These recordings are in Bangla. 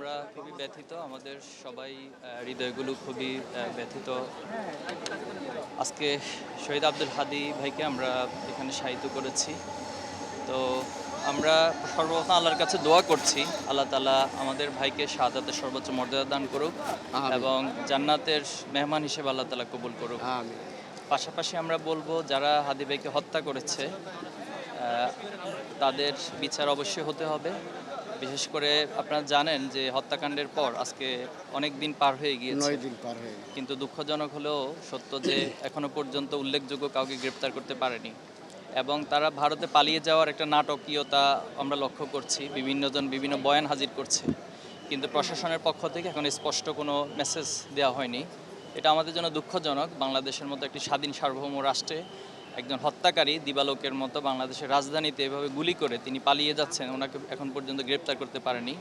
আমরা খুবই ব্যথিত, আমাদের সবাই হৃদয়গুলো খুবই ব্যথিত। আজকে শহীদ আব্দুল হাদী ভাইকে আমরা এখানে শায়িত করেছি। তো আমরা সর্বপ্রথম আল্লাহর কাছে দোয়া করছি, আল্লাহ তাআলা আমাদের ভাইকে শাহাদাতের সর্বোচ্চ মর্যাদা দান করুক আমিন। এবং জান্নাতের মেহমান হিসেবে আল্লাহ তাআলা কবুল করুক। আমিন। পাশাপাশি আমরা বলবো, যারা হাদী ভাইকে হত্যা করেছে তাদের বিচার অবশ্যই হতে হবে। বিশেষ করে আপনারা জানেন যে হত্যাকাণ্ডের পর আজকে অনেক দিন পার হয়ে গিয়েছে, 9 দিন পার হয়ে গেছে। কিন্তু দুঃখজনক হলেও সত্য যে এখনো পর্যন্ত উল্লেখযোগ্য কাউকে গ্রেপ্তার করতে পারেনি এবং তারা ভারতে পালিয়ে যাওয়ার একটা নাটকীয়তা আমরা লক্ষ্য করছি। বিভিন্নজন বিভিন্ন বয়ান হাজির করছে, কিন্তু প্রশাসনের পক্ষ থেকে এখন স্পষ্ট কোনো মেসেজ দেওয়া হয়নি। এটা আমাদের জন্য দুঃখজনক। বাংলাদেশের মতো একটি স্বাধীন সার্বভৌম রাষ্ট্রে একজন হত্যাকারী দিবালোকের মতো বাংলাদেশের রাজধানীতে এভাবে গুলি করে তিনি পালিয়ে যাচ্ছেন, ওনাকে এখন পর্যন্ত গ্রেপ্তার করতে পারেনি।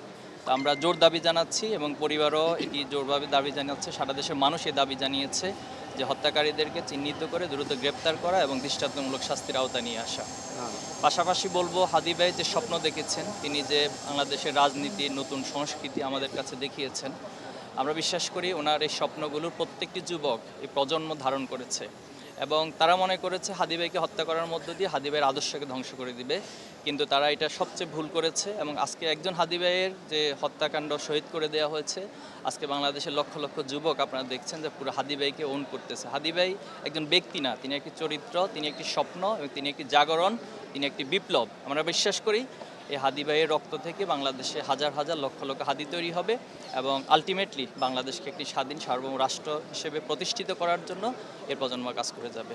তো আমরা জোর দাবি জানাচ্ছি এবং পরিবারও এটি জোরভাবে দাবি জানাচ্ছে, সারা দেশের মানুষ এই দাবি জানিয়েছে যে হত্যাকারীদেরকে চিহ্নিত করে দ্রুত গ্রেপ্তার করা এবং দৃষ্টান্তমূলক শাস্তির আওতায় নিয়ে আসা। পাশাপাশি বলবো, হাদী ভাই যে স্বপ্ন দেখেছেন, তিনি যে বাংলাদেশের রাজনীতির নতুন সংস্কৃতি আমাদের কাছে দেখিয়েছেন, আমরা বিশ্বাস করি ওনার এই স্বপ্নগুলোর প্রত্যেকটি যুবক এই প্রজন্ম ধারণ করেছে এবং তারা মনে করেছে হাদী ভাইকে হত্যা করার মধ্য দিয়ে হাদী ভাইয়ের আদর্শকে ধ্বংস করে দিবে, কিন্তু তারা এটা সবচেয়ে ভুল করেছে। এবং আজকে একজন হাদী ভাইয়ের যে হত্যাকাণ্ড শহীদ করে দেওয়া হয়েছে, আজকে বাংলাদেশের লক্ষ লক্ষ যুবক আপনারা দেখছেন যে পুরো হাদী ভাইকে ওন করতেছে। হাদী ভাই একজন ব্যক্তি না, তিনি একটি চরিত্র, তিনি একটি স্বপ্ন এবং তিনি একটি জাগরণ, তিনি একটি বিপ্লব। আমরা বিশ্বাস করি এই হাদী ভাইয়ের রক্ত থেকে বাংলাদেশে হাজার হাজার লক্ষ লক্ষ হাদী তৈরি হবে এবং আলটিমেটলি বাংলাদেশকে একটি স্বাধীন সার্বভৌম রাষ্ট্র হিসেবে প্রতিষ্ঠিত করার জন্য এর প্রজন্ম কাজ করে যাবে।